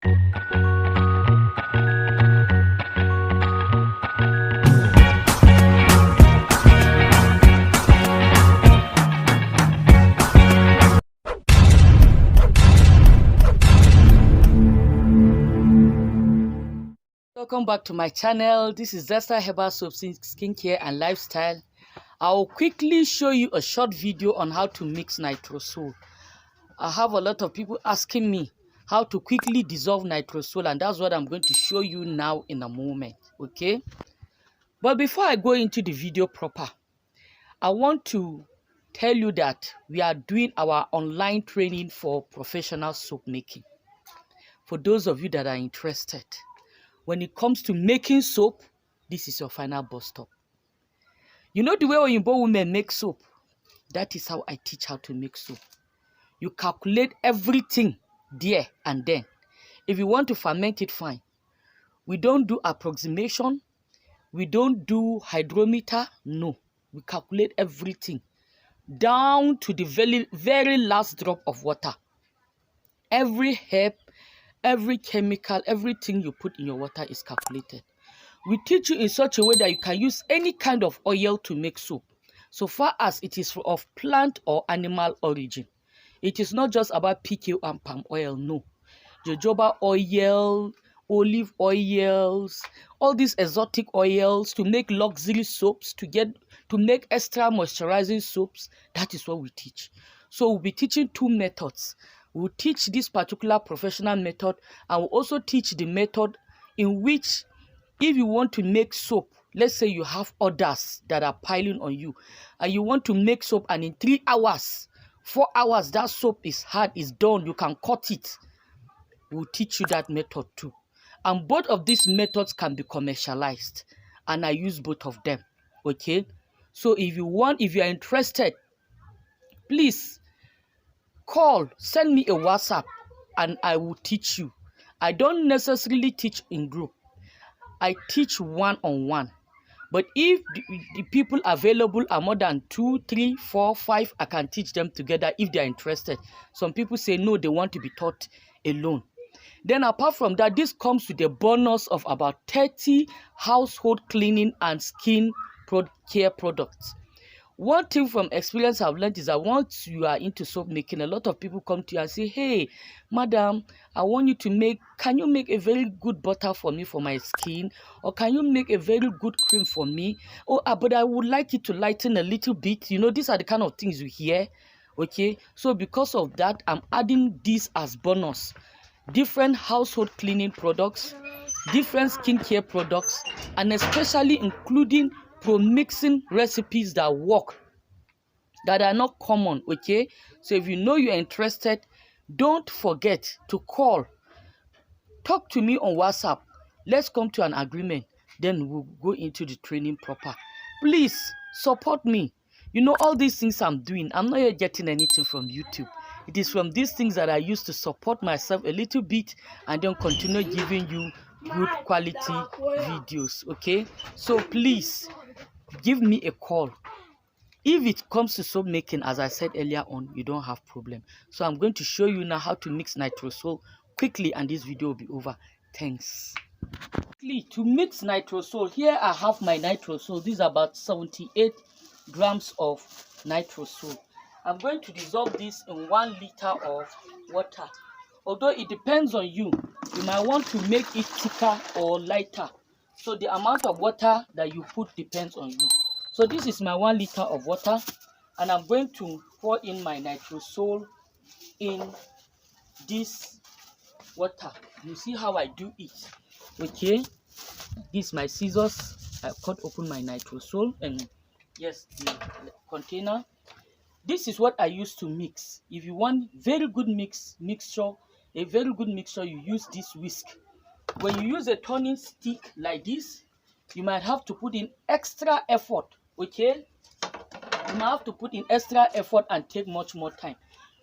Welcome back to my channel. This is ZESTA Herbal Soap, Skincare and Lifestyle. I'll quickly show you a short video on how to mix nitrosol. I have a lot of people asking me how to quickly dissolve nitrosol, and that's what I'm going to show you now in a moment, okay? But before I go into the video proper, I want to tell you that we are doing our online training for professional soap making. For those of you that are interested, when it comes to making soap, this is your final bus stop. You know the way Oyinbo women make soap? That is how I teach how to make soap. You calculate everything there and then. If you want to ferment it, fine. We don't do approximation. We don't do hydrometer. No. We calculate everything down to the very last drop of water. Every herb, every chemical, everything you put in your water is calculated. We teach you in such a way that you can use any kind of oil to make soap, so far as it is of plant or animal origin. It is not just about PQ and palm oil, no. Jojoba oil, olive oils, all these exotic oils to make luxury soaps, to make extra moisturizing soaps. That is what we teach. So we'll be teaching two methods. We'll teach this particular professional method, and we'll also teach the method in which, if you want to make soap, let's say you have orders that are piling on you, and you want to make soap, and in 3 hours, 4 hours, that soap is hard, is done, you can cut it. We'll teach you that method too. And both of these methods can be commercialized, and I use both of them, okay? So if you are interested, please call, send me a WhatsApp, and I will teach you. I don't necessarily teach in group. I teach one-on-one. But if the people available are more than 2, 3, 4, 5, I can teach them together if they are interested. Some people say no, they want to be taught alone. Then apart from that, this comes with a bonus of about 30 household cleaning and skin care products. One thing from experience I've learned is that once you are into soap making, a lot of people come to you and say, hey, madam, I want you to can you make a very good butter for me for my skin? Or can you make a very good cream for me? Oh, but I would like it to lighten a little bit. You know, these are the kind of things you hear. Okay, so because of that, I'm adding this as bonus. Different household cleaning products, different skincare products, and especially including promixing recipes that work, that are not common, okay? So if you know you're interested, don't forget to call, talk to me on WhatsApp. Let's come to an agreement, then we'll go into the training proper. Please support me. You know, all these things I'm doing, I'm not yet getting anything from YouTube. It is from these things that I use to support myself a little bit, and then continue giving you good quality videos, okay? So please give me a call. If it comes to soap making, as I said earlier on, you don't have problem. So I'm going to show you now how to mix nitrosol quickly, and this video will be over. Thanks. To mix nitrosol, here I have my nitrosol. These are about 78 grams of nitrosol. I'm going to dissolve this in 1 liter of water. Although it depends on you, you might want to make it thicker or lighter. So the amount of water that you put depends on you. So this is my 1 liter of water, and I'm going to pour in my nitrosol in this water. You see how I do it, okay? This is my scissors. I cut open my nitrosol, and yes, the container. This is what I use to mix. If you want very good mixture, a very good mixture, you use this whisk. When you use a turning stick like this, you might have to put in extra effort, okay? You might have to put in extra effort and take much more time.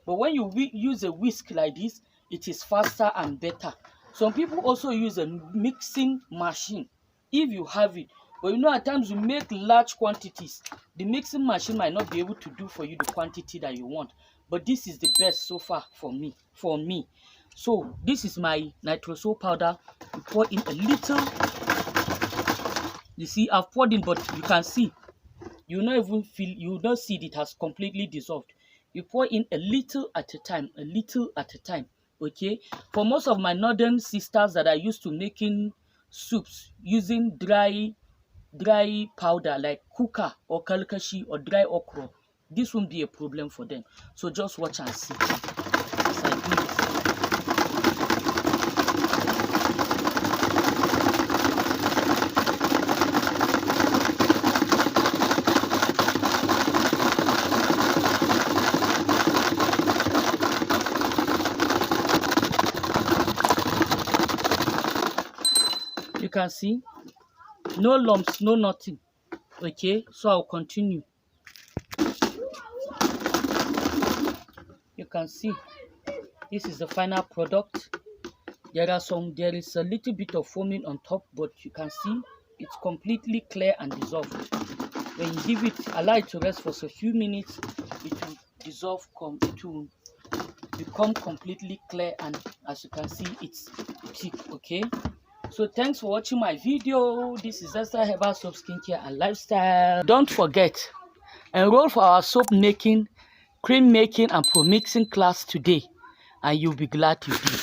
But when you use a whisk like this, it is faster and better. Some people also use a mixing machine, if you have it. But you know, at times you make large quantities. The mixing machine might not be able to do for you the quantity that you want. But this is the best so far for me. So this is my nitroso powder. You pour in a little. You see, I've poured in, but you can see, you will not even feel, you will not see it has completely dissolved. You pour in a little at a time, a little at a time. Okay, for most of my northern sisters that are used to making soups using dry powder like kuka or kalkashi or dry okra, this won't be a problem for them. So just watch and see as I do this. You can see no lumps, no nothing. Okay, so I'll continue. You can see this is the final product. There is a little bit of foaming on top, but you can see it's completely clear and dissolved. When you give it, allow it to rest for a few minutes, it will dissolve, it will become completely clear, and as you can see, it's thick. Okay, so thanks for watching my video. This is ZESTA Herbal Soap Skincare and Lifestyle. Don't forget, enroll for our soap making, cream making and promixing class today, and you'll be glad you did.